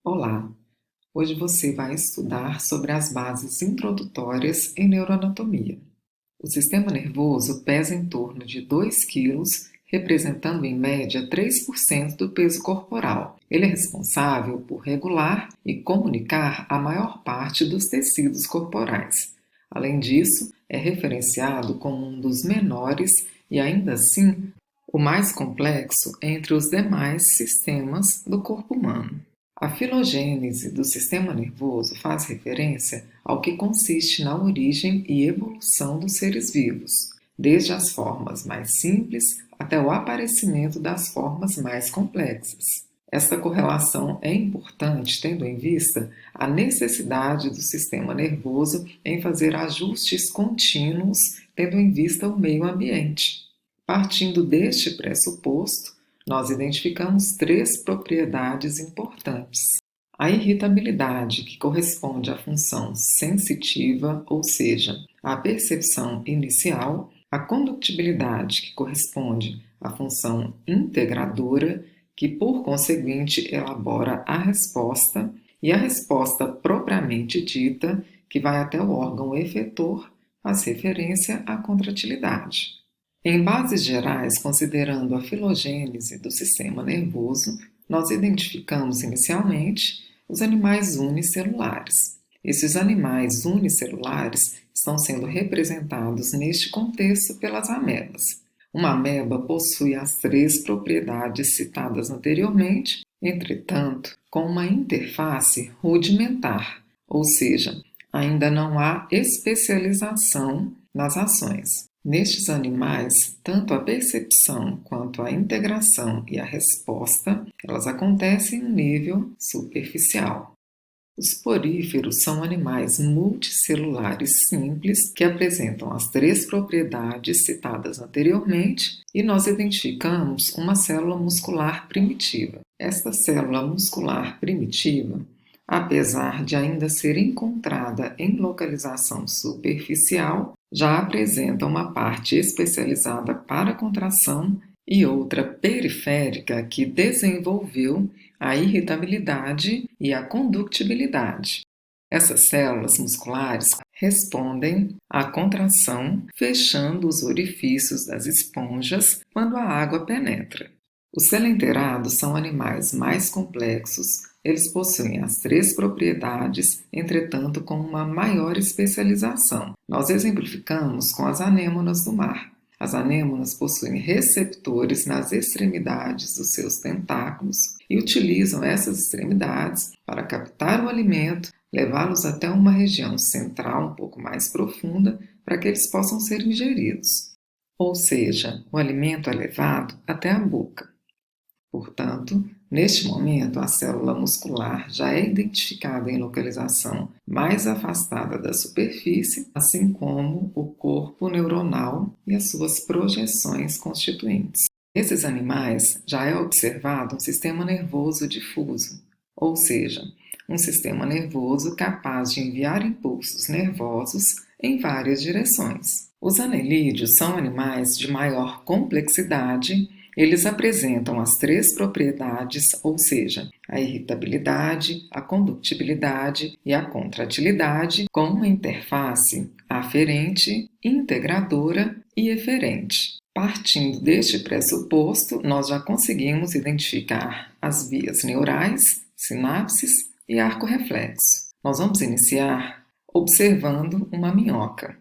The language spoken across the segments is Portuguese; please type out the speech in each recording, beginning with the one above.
Olá! Hoje você vai estudar sobre as bases introdutórias em neuroanatomia. O sistema nervoso pesa em torno de 2 quilos, representando em média 3% do peso corporal. Ele é responsável por regular e comunicar a maior parte dos tecidos corporais. Além disso, é referenciado como um dos menores e, ainda assim, o mais complexo entre os demais sistemas do corpo humano. A filogênese do sistema nervoso faz referência ao que consiste na origem e evolução dos seres vivos, desde as formas mais simples até o aparecimento das formas mais complexas. Esta correlação é importante tendo em vista a necessidade do sistema nervoso em fazer ajustes contínuos, tendo em vista o meio ambiente. Partindo deste pressuposto, nós identificamos 3 propriedades importantes. A irritabilidade, que corresponde à função sensitiva, ou seja, à percepção inicial, a condutibilidade, que corresponde à função integradora, que por conseguinte elabora a resposta, e a resposta propriamente dita, que vai até o órgão efetor, faz referência à contratilidade. Em bases gerais, considerando a filogênese do sistema nervoso, nós identificamos inicialmente os animais unicelulares. Esses animais unicelulares estão sendo representados neste contexto pelas amebas. Uma ameba possui as 3 propriedades citadas anteriormente, entretanto, com uma interface rudimentar, ou seja, ainda não há especialização nas ações. Nestes animais, tanto a percepção quanto a integração e a resposta, elas acontecem em nível superficial. Os poríferos são animais multicelulares simples que apresentam as 3 propriedades citadas anteriormente e nós identificamos uma célula muscular primitiva. Esta célula muscular primitiva, apesar de ainda ser encontrada em localização superficial, já apresenta uma parte especializada para contração e outra periférica que desenvolveu a irritabilidade e a condutibilidade. Essas células musculares respondem à contração, fechando os orifícios das esponjas quando a água penetra. Os selenterados são animais mais complexos, eles possuem as 3 propriedades, entretanto com uma maior especialização. Nós exemplificamos com as anêmonas do mar. As anêmonas possuem receptores nas extremidades dos seus tentáculos e utilizam essas extremidades para captar o alimento, levá-los até uma região central um pouco mais profunda para que eles possam ser ingeridos. Ou seja, o alimento é levado até a boca. Portanto, neste momento, a célula muscular já é identificada em localização mais afastada da superfície, assim como o corpo neuronal e as suas projeções constituintes. Nesses animais, já é observado um sistema nervoso difuso, ou seja, um sistema nervoso capaz de enviar impulsos nervosos em várias direções. Os anelídeos são animais de maior complexidade. Eles apresentam as 3 propriedades, ou seja, a irritabilidade, a condutibilidade e a contratilidade, com uma interface aferente, integradora e eferente. Partindo deste pressuposto, nós já conseguimos identificar as vias neurais, sinapses e arco reflexo. Nós vamos iniciar observando uma minhoca.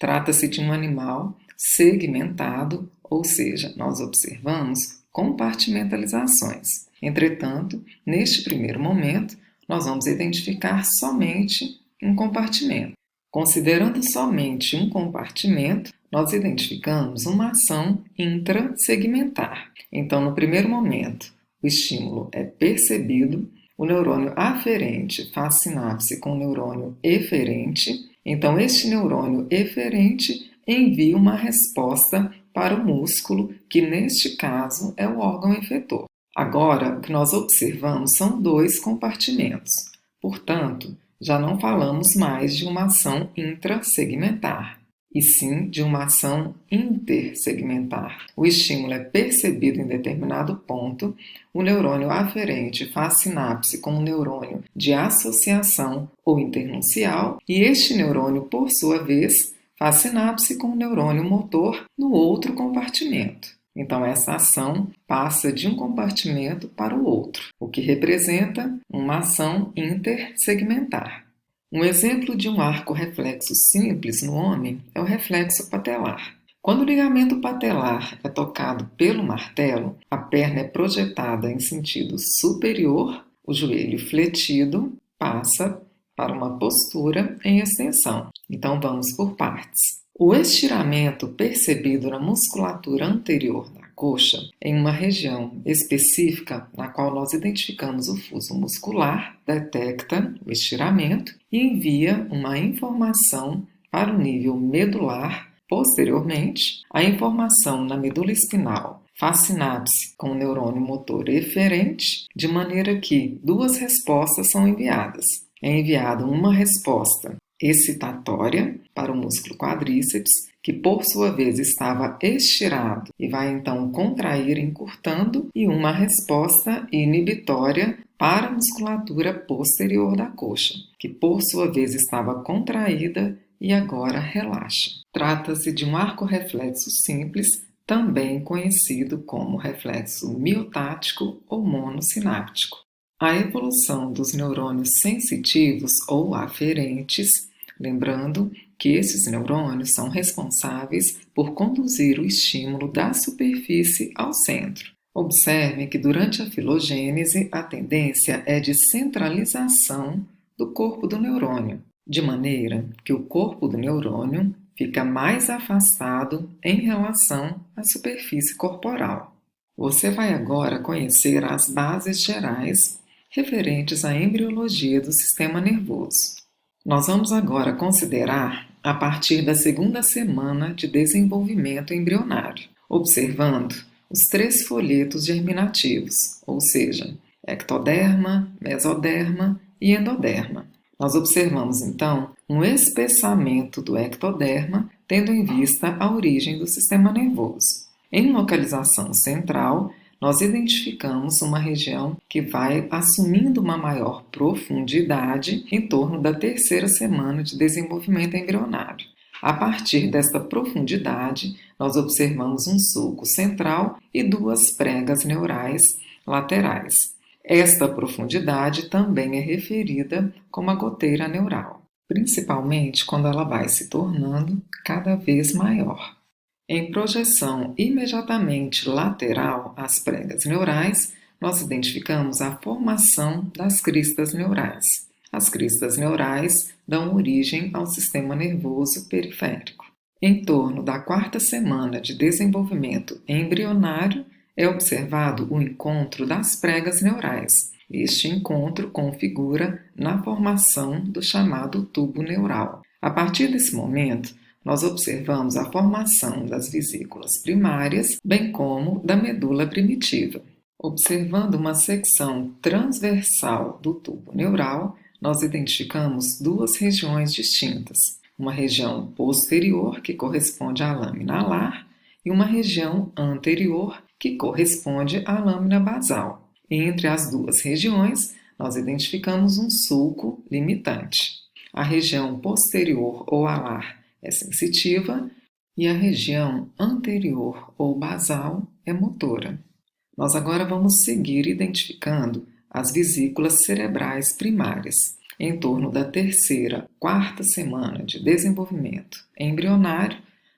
Trata-se de um animal segmentado, ou seja, nós observamos compartimentalizações. Entretanto, neste primeiro momento, nós vamos identificar somente um compartimento. Considerando somente um compartimento, nós identificamos uma ação intrasegmentar. Então, no primeiro momento, o estímulo é percebido, o neurônio aferente faz sinapse com o neurônio eferente, então este neurônio eferente envia uma resposta para o músculo, que neste caso é o órgão efetor. Agora, o que nós observamos são 2 compartimentos. Portanto, já não falamos mais de uma ação intrasegmentar. e sim de uma ação intersegmentar. O estímulo é percebido em determinado ponto, o neurônio aferente faz sinapse com o neurônio de associação ou internuncial, e este neurônio, por sua vez, faz sinapse com o neurônio motor no outro compartimento. Então, essa ação passa de um compartimento para o outro, o que representa uma ação intersegmentar. Um exemplo de um arco reflexo simples no homem é o reflexo patelar. Quando o ligamento patelar é tocado pelo martelo, a perna é projetada em sentido superior, o joelho fletido passa para uma postura em extensão. Então, vamos por partes. O estiramento percebido na musculatura anterior da coxa, em uma região específica na qual nós identificamos o fuso muscular, detecta o estiramento e envia uma informação para o nível medular. Posteriormente, a informação na medula espinal faz sinapse com o neurônio motor eferente, de maneira que duas respostas são enviadas. É enviada uma resposta excitatória para o músculo quadríceps, que por sua vez estava estirado e vai então contrair encurtando, e uma resposta inibitória para a musculatura posterior da coxa, que por sua vez estava contraída e agora relaxa. Trata-se de um arco reflexo simples, também conhecido como reflexo miotático ou monossináptico. A evolução dos neurônios sensitivos ou aferentes, lembrando que esses neurônios são responsáveis por conduzir o estímulo da superfície ao centro. Observe que durante a filogênese a tendência é de centralização do corpo do neurônio, de maneira que o corpo do neurônio fica mais afastado em relação à superfície corporal. Você vai agora conhecer as bases gerais referentes à embriologia do sistema nervoso. Nós vamos agora considerar a partir da segunda semana de desenvolvimento embrionário, observando os 3 folhetos germinativos, ou seja, ectoderma, mesoderma e endoderma. Nós observamos, então, um espessamento do ectoderma, tendo em vista a origem do sistema nervoso. Em localização central, nós identificamos uma região que vai assumindo uma maior profundidade em torno da 3ª semana de desenvolvimento embrionário. A partir desta profundidade, nós observamos um sulco central e 2 pregas neurais laterais. Esta profundidade também é referida como a goteira neural, principalmente quando ela vai se tornando cada vez maior. Em projeção imediatamente lateral às pregas neurais, nós identificamos a formação das cristas neurais. As cristas neurais dão origem ao sistema nervoso periférico. Em torno da 4ª semana de desenvolvimento embrionário, é observado o encontro das pregas neurais. Este encontro configura na formação do chamado tubo neural. A partir desse momento, nós observamos a formação das vesículas primárias, bem como da medula primitiva. Observando uma secção transversal do tubo neural, nós identificamos 2 regiões distintas. Uma região posterior, que corresponde à lâmina alar, e uma região anterior, que corresponde à lâmina basal. Entre as 2 regiões, nós identificamos um sulco limitante. A região posterior ou alar é sensitiva e a região anterior ou basal é motora. Nós agora vamos seguir identificando as vesículas cerebrais primárias. Em torno da 3ª, 4ª semana de desenvolvimento embrionário,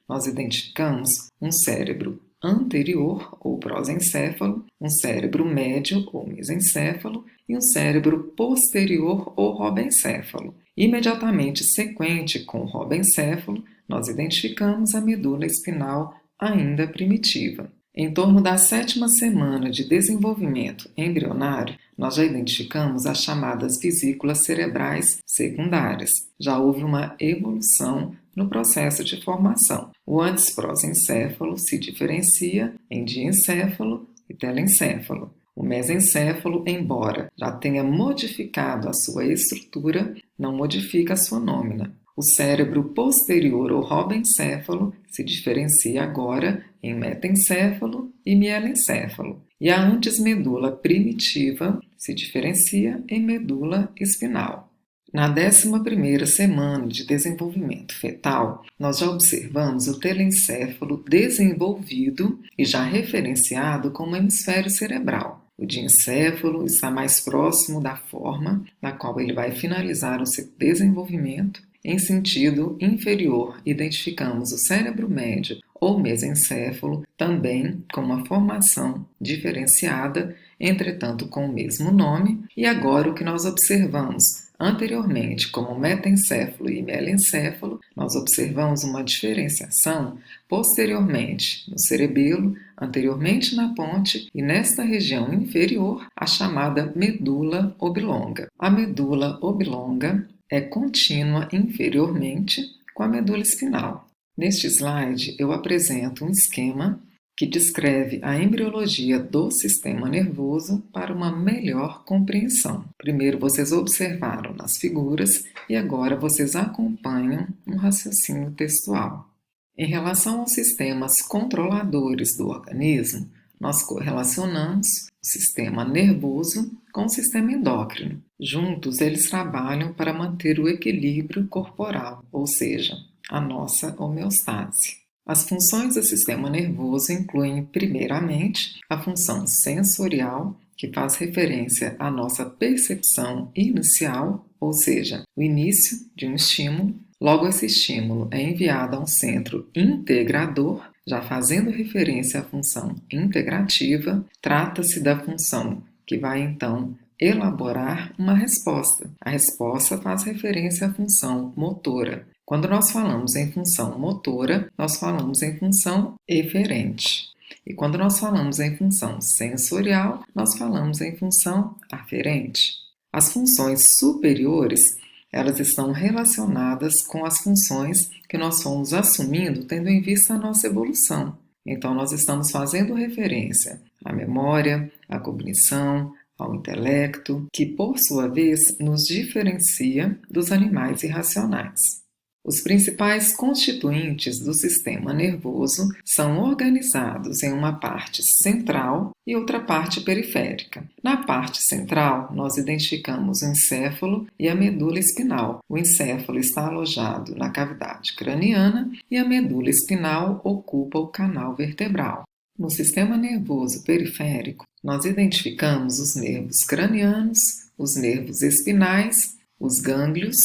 nós identificamos um cérebro anterior ou prosencéfalo, um cérebro médio ou mesencéfalo e um cérebro posterior ou robencéfalo. Imediatamente sequente com o robencéfalo, nós identificamos a medula espinal ainda primitiva. Em torno da 7ª semana de desenvolvimento embrionário, nós já identificamos as chamadas vesículas cerebrais secundárias. Já houve uma evolução no processo de formação. O antes prosencéfalo se diferencia em diencéfalo e telencéfalo. O mesencéfalo, embora já tenha modificado a sua estrutura, não modifica a sua nômina. O cérebro posterior ou rodoencéfalo se diferencia agora em metencéfalo e mielencéfalo, e a antes medula primitiva se diferencia em medula espinal. Na 11ª semana de desenvolvimento fetal, nós já observamos o telencéfalo desenvolvido e já referenciado como hemisfério cerebral. O diencéfalo está mais próximo da forma na qual ele vai finalizar o seu desenvolvimento. Em sentido inferior, identificamos o cérebro médio ou mesencéfalo, também com uma formação diferenciada, entretanto com o mesmo nome, e agora o que nós observamos anteriormente como metencéfalo e mielencéfalo, nós observamos uma diferenciação posteriormente no cerebelo, anteriormente na ponte e nesta região inferior, a chamada medula oblonga. A medula oblonga é contínua inferiormente com a medula espinal. Neste slide, eu apresento um esquema que descreve a embriologia do sistema nervoso para uma melhor compreensão. Primeiro vocês observaram nas figuras e agora vocês acompanham um raciocínio textual. Em relação aos sistemas controladores do organismo, nós correlacionamos o sistema nervoso com o sistema endócrino. Juntos, eles trabalham para manter o equilíbrio corporal, ou seja, a nossa homeostase. As funções do sistema nervoso incluem, primeiramente, a função sensorial, que faz referência à nossa percepção inicial, ou seja, o início de um estímulo. Logo, esse estímulo é enviado a um centro integrador, já fazendo referência à função integrativa. Trata-se da função que vai, então, elaborar uma resposta. A resposta faz referência à função motora. Quando nós falamos em função motora, nós falamos em função eferente. E quando nós falamos em função sensorial, nós falamos em função aferente. As funções superiores, elas estão relacionadas com as funções que nós fomos assumindo tendo em vista a nossa evolução. Então, nós estamos fazendo referência à memória, à cognição, ao intelecto, que, por sua vez, nos diferencia dos animais irracionais. Os principais constituintes do sistema nervoso são organizados em uma parte central e outra parte periférica. Na parte central, nós identificamos o encéfalo e a medula espinal. O encéfalo está alojado na cavidade craniana e a medula espinal ocupa o canal vertebral. No sistema nervoso periférico, nós identificamos os nervos cranianos, os nervos espinais, os gânglios,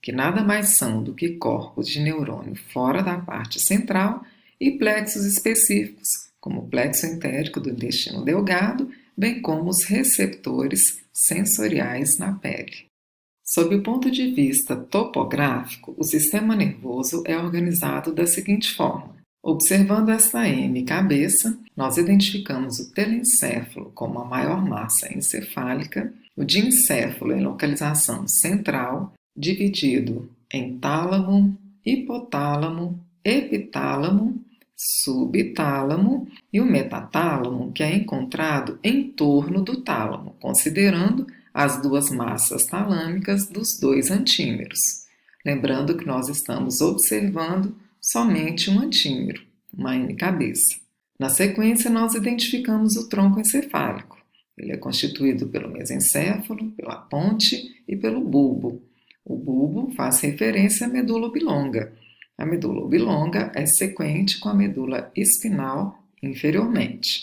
que nada mais são do que corpos de neurônio fora da parte central, e plexos específicos, como o plexo entérico do intestino delgado, bem como os receptores sensoriais na pele. Sob o ponto de vista topográfico, o sistema nervoso é organizado da seguinte forma. Observando esta M cabeça, nós identificamos o telencéfalo como a maior massa encefálica, o diencéfalo em localização central, dividido em tálamo, hipotálamo, epitálamo, subtálamo e o metatálamo, que é encontrado em torno do tálamo, considerando as duas massas talâmicas dos dois antímeros. Lembrando que nós estamos observando somente um antímero, uma N cabeça. Na sequência, nós identificamos o tronco encefálico. Ele é constituído pelo mesencéfalo, pela ponte e pelo bulbo. O bulbo faz referência à medula oblonga. A medula oblonga é sequente com a medula espinal inferiormente.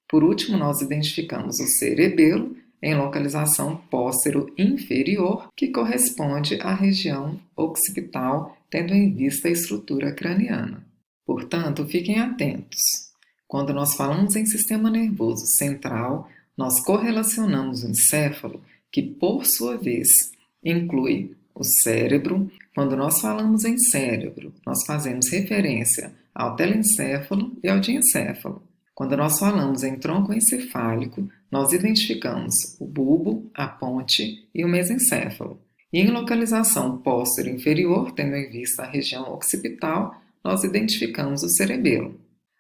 Por último, nós identificamos o cerebelo em localização póstero-inferior, que corresponde à região occipital, tendo em vista a estrutura craniana. Portanto, fiquem atentos. Quando nós falamos em sistema nervoso central, nós correlacionamos o encéfalo, que por sua vez inclui o cérebro. Quando nós falamos em cérebro, nós fazemos referência ao telencéfalo e ao diencéfalo. Quando nós falamos em tronco encefálico, nós identificamos o bulbo, a ponte e o mesencéfalo. E em localização póstero-inferior, tendo em vista a região occipital, nós identificamos o cerebelo.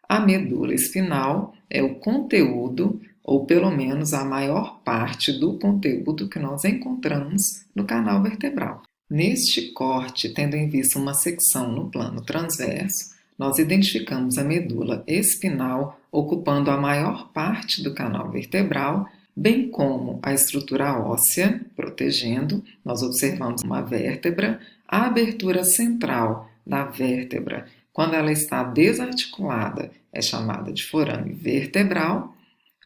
A medula espinal é o conteúdo, ou pelo menos a maior parte do conteúdo que nós encontramos no canal vertebral. Neste corte, tendo em vista uma secção no plano transverso, nós identificamos a medula espinal ocupando a maior parte do canal vertebral, bem como a estrutura óssea, protegendo. Nós observamos uma vértebra, a abertura central da vértebra, quando ela está desarticulada, é chamada de forame vertebral,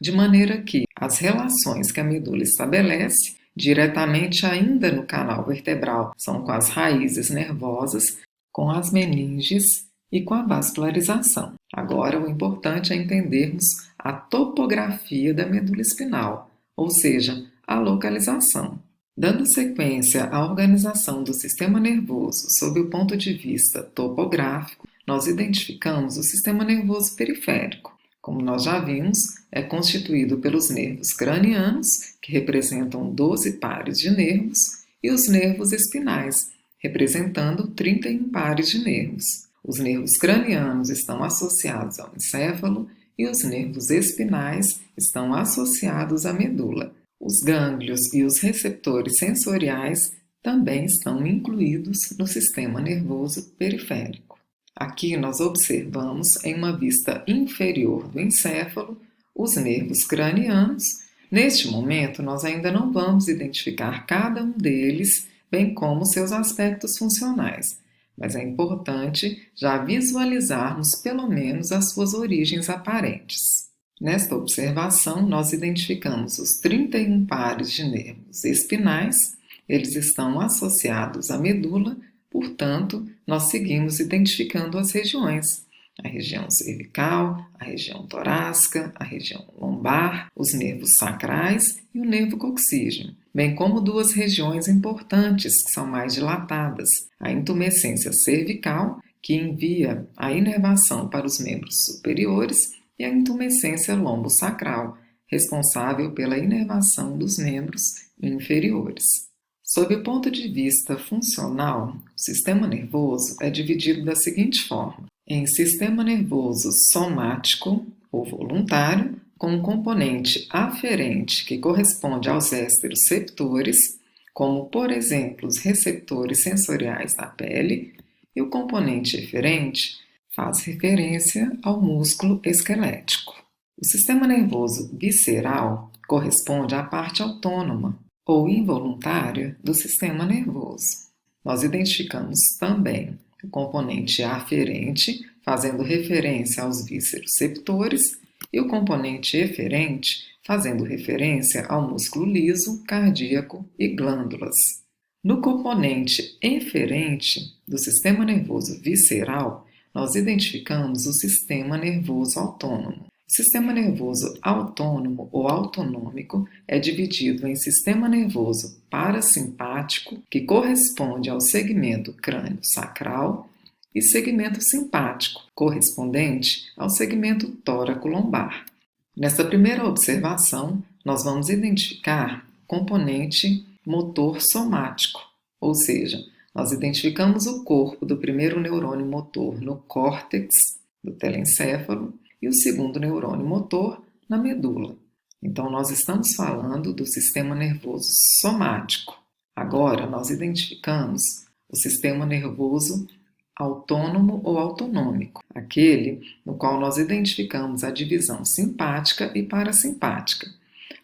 de maneira que as relações que a medula estabelece diretamente ainda no canal vertebral são com as raízes nervosas, com as meninges e com a vascularização. Agora, o importante é entendermos a topografia da medula espinal, ou seja, a localização. Dando sequência à organização do sistema nervoso sob o ponto de vista topográfico, nós identificamos o sistema nervoso periférico. Como nós já vimos, é constituído pelos nervos cranianos, que representam 12 pares de nervos, e os nervos espinais, representando 31 pares de nervos. Os nervos cranianos estão associados ao encéfalo e os nervos espinais estão associados à medula. Os gânglios e os receptores sensoriais também estão incluídos no sistema nervoso periférico. Aqui nós observamos, em uma vista inferior do encéfalo, os nervos cranianos. Neste momento, nós ainda não vamos identificar cada um deles, bem como seus aspectos funcionais, mas é importante já visualizarmos pelo menos as suas origens aparentes. Nesta observação, nós identificamos os 31 pares de nervos espinais, eles estão associados à medula, portanto, nós seguimos identificando as regiões: a região cervical, a região torácica, a região lombar, os nervos sacrais e o nervo coxígeo, bem como duas regiões importantes que são mais dilatadas: a intumescência cervical, que envia a inervação para os membros superiores, e a intumescência lombosacral, responsável pela inervação dos membros inferiores. Sob o ponto de vista funcional, o sistema nervoso é dividido da seguinte forma: em sistema nervoso somático ou voluntário, com um componente aferente que corresponde aos esteroceptores, como, por exemplo, os receptores sensoriais da pele, e o componente eferente faz referência ao músculo esquelético. O sistema nervoso visceral corresponde à parte autônoma ou involuntária do sistema nervoso. Nós identificamos também o componente aferente, fazendo referência aos visceroceptores, e o componente eferente, fazendo referência ao músculo liso, cardíaco e glândulas. No componente eferente do sistema nervoso visceral, nós identificamos o sistema nervoso autônomo. O sistema nervoso autônomo ou autonômico é dividido em sistema nervoso parasimpático, que corresponde ao segmento crânio-sacral, e segmento simpático, correspondente ao segmento tóraco-lombar. Nesta primeira observação, nós vamos identificar o componente motor somático, ou seja, nós identificamos o corpo do primeiro neurônio motor no córtex do telencéfalo e o segundo neurônio motor na medula. Então, nós estamos falando do sistema nervoso somático. Agora, nós identificamos o sistema nervoso autônomo ou autonômico, aquele no qual nós identificamos a divisão simpática e parasimpática.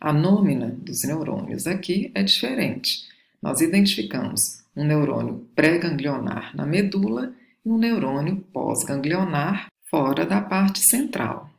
A nômina dos neurônios aqui é diferente. Nós identificamos um neurônio pré-ganglionar na medula e um neurônio pós-ganglionar fora da parte central.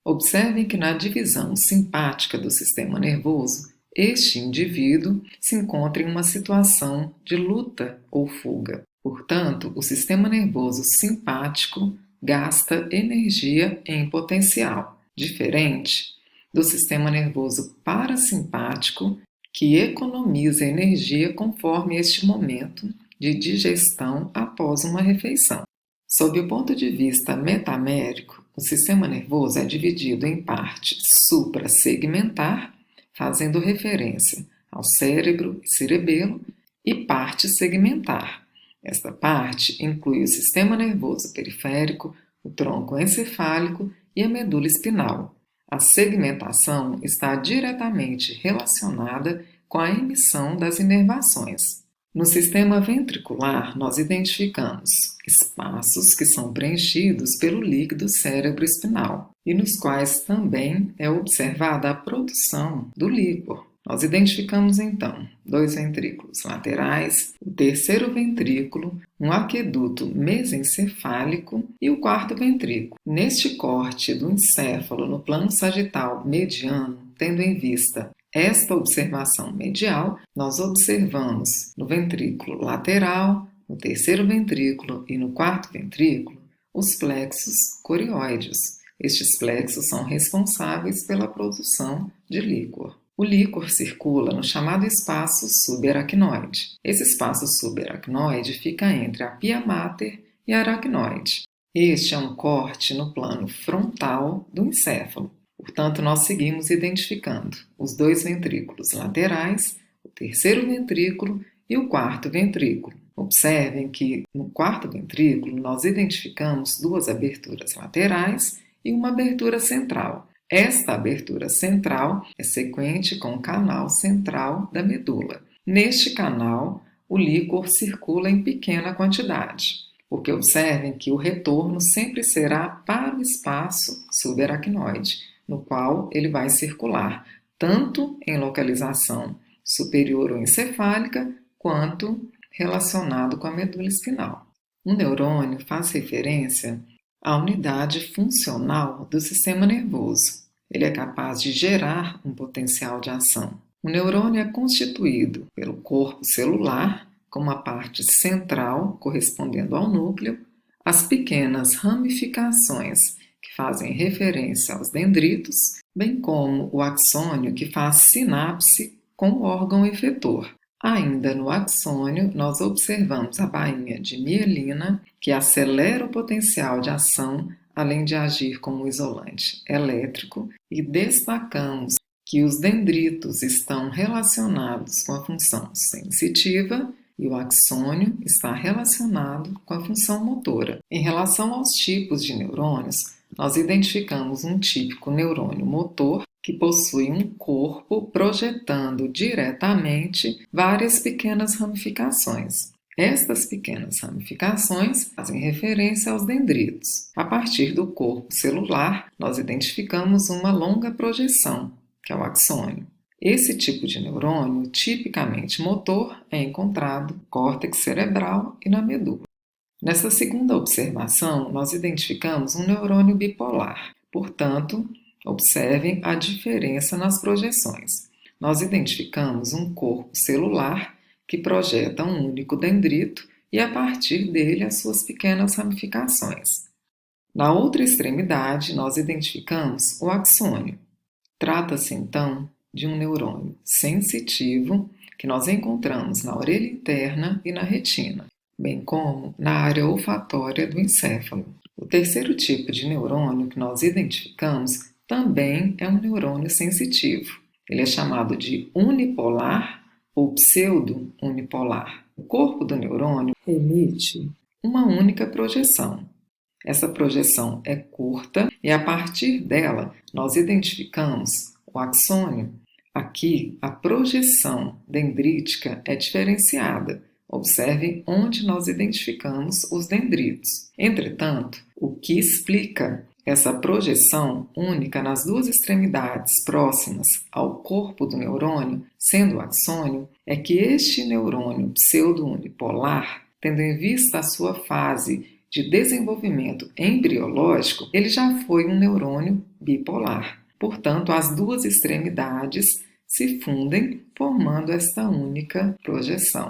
Observem que na divisão simpática do sistema nervoso, este indivíduo se encontra em uma situação de luta ou fuga. Portanto, o sistema nervoso simpático gasta energia em potencial, diferente do sistema nervoso parasimpático, que economiza energia conforme este momento de digestão após uma refeição. Sob o ponto de vista metamérico, o sistema nervoso é dividido em parte suprassegmentar, fazendo referência ao cérebro e cerebelo, e parte segmentar. Esta parte inclui o sistema nervoso periférico, o tronco encefálico e a medula espinal. A segmentação está diretamente relacionada com a emissão das inervações. No sistema ventricular, nós identificamos espaços que são preenchidos pelo líquido cerebroespinal e nos quais também é observada a produção do líquor. Nós identificamos então dois ventrículos laterais, o terceiro ventrículo, um aqueduto mesencefálico e o quarto ventrículo. Neste corte do encéfalo no plano sagital mediano, tendo em vista esta observação medial, nós observamos no ventrículo lateral, no terceiro ventrículo e no quarto ventrículo os plexos corióideos. Estes plexos são responsáveis pela produção de líquor. O líquor circula no chamado espaço subaracnoide. Esse espaço subaracnoide fica entre a pia mater e a aracnoide. Este é um corte no plano frontal do encéfalo. Portanto, nós seguimos identificando os dois ventrículos laterais, o terceiro ventrículo e o quarto ventrículo. Observem que no quarto ventrículo nós identificamos duas aberturas laterais e uma abertura central. Esta abertura central é sequente com o canal central da medula. Neste canal, o líquor circula em pequena quantidade, porque observem que o retorno sempre será para o espaço subaracnoide, no qual ele vai circular, tanto em localização superior ou encefálica, quanto relacionado com a medula espinal. O neurônio faz referência à unidade funcional do sistema nervoso. Ele é capaz de gerar um potencial de ação. O neurônio é constituído pelo corpo celular, com uma parte central correspondendo ao núcleo, as pequenas ramificações que fazem referência aos dendritos, bem como o axônio que faz sinapse com o órgão efetor. Ainda no axônio, nós observamos a bainha de mielina, que acelera o potencial de ação, além de agir como isolante elétrico, e destacamos que os dendritos estão relacionados com a função sensitiva e o axônio está relacionado com a função motora. Em relação aos tipos de neurônios, nós identificamos um típico neurônio motor que possui um corpo projetando diretamente várias pequenas ramificações. Estas pequenas ramificações fazem referência aos dendritos. A partir do corpo celular, nós identificamos uma longa projeção, que é o axônio. Esse tipo de neurônio, tipicamente motor, é encontrado no córtex cerebral e na medula. Nessa segunda observação, nós identificamos um neurônio bipolar. Portanto, observem a diferença nas projeções. Nós identificamos um corpo celular que projeta um único dendrito e, a partir dele, as suas pequenas ramificações. Na outra extremidade, nós identificamos o axônio. Trata-se, então, de um neurônio sensitivo que nós encontramos na orelha interna e na retina, bem como na área olfatória do encéfalo. O terceiro tipo de neurônio que nós identificamos também é um neurônio sensitivo. Ele é chamado de unipolar ou pseudo-unipolar. O corpo do neurônio emite uma única projeção. Essa projeção é curta e, a partir dela, nós identificamos o axônio. Aqui, a projeção dendrítica é diferenciada. Observem onde nós identificamos os dendritos. Entretanto, o que explica essa projeção única nas duas extremidades próximas ao corpo do neurônio, sendo o axônio, é que este neurônio pseudo-unipolar, tendo em vista a sua fase de desenvolvimento embriológico, ele já foi um neurônio bipolar. Portanto, as duas extremidades se fundem, formando esta única projeção.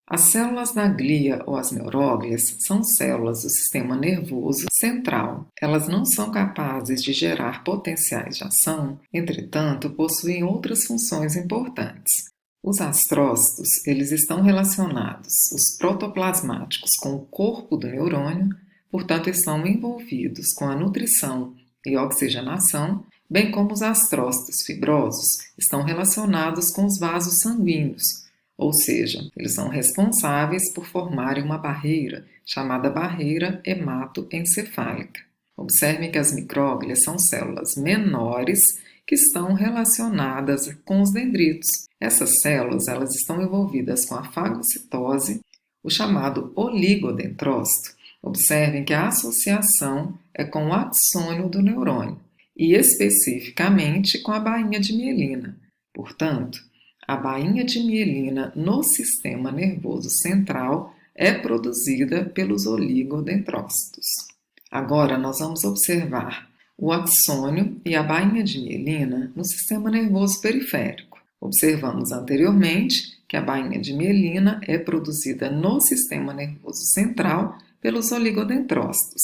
As células da glia ou as neuróglias são células do sistema nervoso central. Elas não são capazes de gerar potenciais de ação, entretanto, possuem outras funções importantes. Os astrócitos, eles estão relacionados, os protoplasmáticos, com o corpo do neurônio, portanto, estão envolvidos com a nutrição e oxigenação, bem como os astrócitos fibrosos estão relacionados com os vasos sanguíneos, ou seja, eles são responsáveis por formarem uma barreira, chamada barreira hematoencefálica. Observem que as micróglias são células menores que estão relacionadas com os dendritos. Essas células elas estão envolvidas com a fagocitose, o chamado oligodendrócito. Observem que a associação é com o axônio do neurônio e especificamente com a bainha de mielina. Portanto, a bainha de mielina no sistema nervoso central é produzida pelos oligodendrócitos. Agora nós vamos observar o axônio e a bainha de mielina no sistema nervoso periférico. Observamos anteriormente que a bainha de mielina é produzida no sistema nervoso central pelos oligodendrócitos.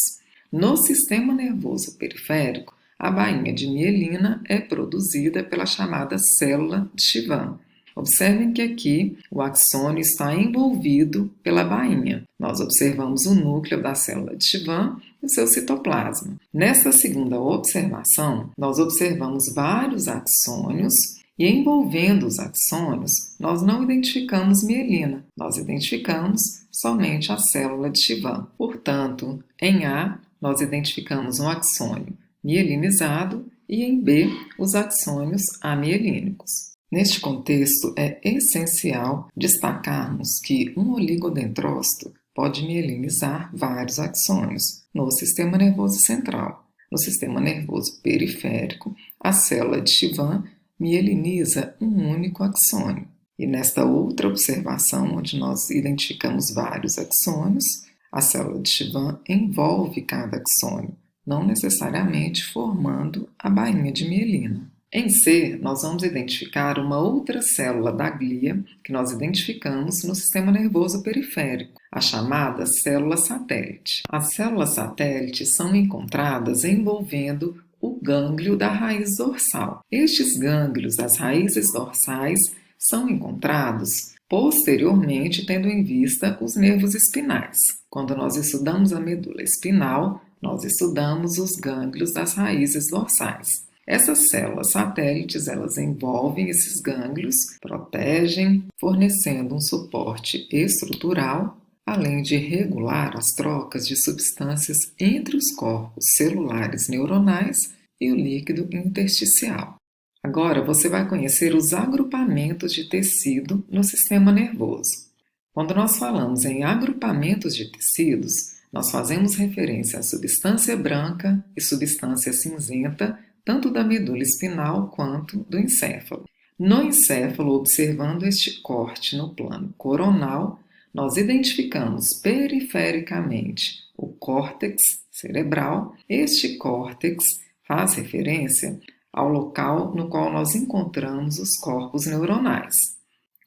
No sistema nervoso periférico, a bainha de mielina é produzida pela chamada célula de Schwann. Observem que aqui o axônio está envolvido pela bainha. Nós observamos o núcleo da célula de Schwann e o seu citoplasma. Nesta segunda observação, nós observamos vários axônios e envolvendo os axônios, nós não identificamos mielina, nós identificamos somente a célula de Schwann. Portanto, em A, nós identificamos um axônio mielinizado e em B, os axônios amielínicos. Neste contexto, é essencial destacarmos que um oligodendrócito pode mielinizar vários axônios no sistema nervoso central. No sistema nervoso periférico, a célula de Schwann mieliniza um único axônio. E nesta outra observação, onde nós identificamos vários axônios, a célula de Schwann envolve cada axônio, não necessariamente formando a bainha de mielina. Em C, nós vamos identificar uma outra célula da glia que nós identificamos no sistema nervoso periférico, a chamada célula satélite. As células satélites são encontradas envolvendo o gânglio da raiz dorsal. Estes gânglios das raízes dorsais são encontrados posteriormente, tendo em vista os nervos espinais. Quando nós estudamos a medula espinal, nós estudamos os gânglios das raízes dorsais. Essas células satélites, elas envolvem esses gânglios, protegem, fornecendo um suporte estrutural, além de regular as trocas de substâncias entre os corpos celulares neuronais e o líquido intersticial. Agora você vai conhecer os agrupamentos de tecido no sistema nervoso. Quando nós falamos em agrupamentos de tecidos, nós fazemos referência à substância branca e substância cinzenta, tanto da medula espinal quanto do encéfalo. No encéfalo, observando este corte no plano coronal, nós identificamos perifericamente o córtex cerebral. Este córtex faz referência ao local no qual nós encontramos os corpos neuronais.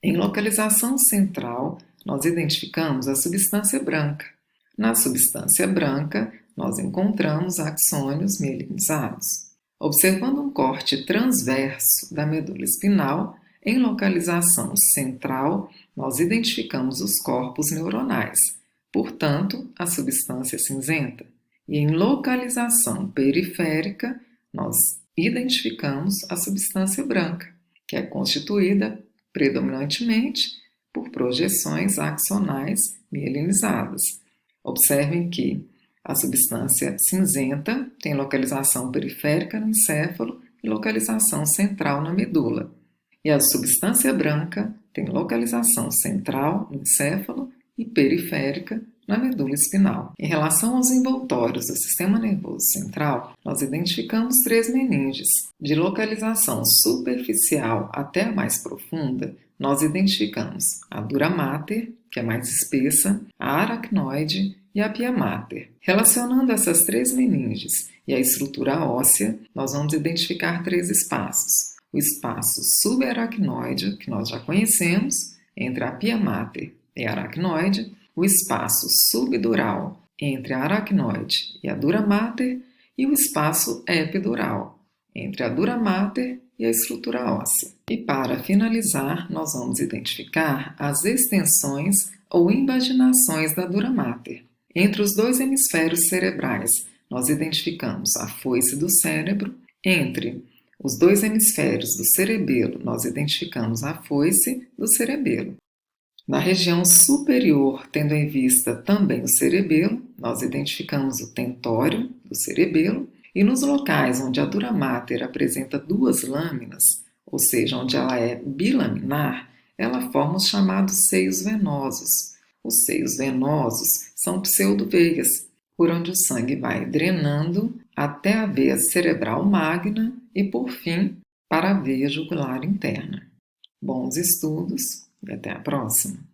Em localização central, nós identificamos a substância branca. Na substância branca, nós encontramos axônios mielinizados. Observando um corte transverso da medula espinal, em localização central, nós identificamos os corpos neuronais, portanto, a substância cinzenta. E em localização periférica, nós identificamos a substância branca, que é constituída predominantemente por projeções axonais mielinizadas. Observem que a substância cinzenta tem localização periférica no encéfalo e localização central na medula. E a substância branca tem localização central no encéfalo e periférica na medula espinal. Em relação aos envoltórios do sistema nervoso central, nós identificamos 3 meninges. De localização superficial até a mais profunda, nós identificamos a dura mater, que é mais espessa, a aracnoide e a pia mater. Relacionando essas 3 meninges e a estrutura óssea, nós vamos identificar 3 espaços. O espaço subaracnoide, que nós já conhecemos, entre a pia mater e a aracnoide, o espaço subdural entre a aracnoide e a dura mater e o espaço epidural entre a dura mater e a estrutura óssea. E para finalizar, nós vamos identificar as extensões ou invaginações da dura mater. Entre os 2 hemisférios cerebrais, nós identificamos a foice do cérebro. Entre os 2 hemisférios do cerebelo, nós identificamos a foice do cerebelo. Na região superior, tendo em vista também o cerebelo, nós identificamos o tentório do cerebelo. E nos locais onde a dura mater apresenta duas lâminas, ou seja, onde ela é bilaminar, ela forma os chamados seios venosos. Os seios venosos são pseudoveias, por onde o sangue vai drenando até a veia cerebral magna e, por fim, para a veia jugular interna. Bons estudos e até a próxima!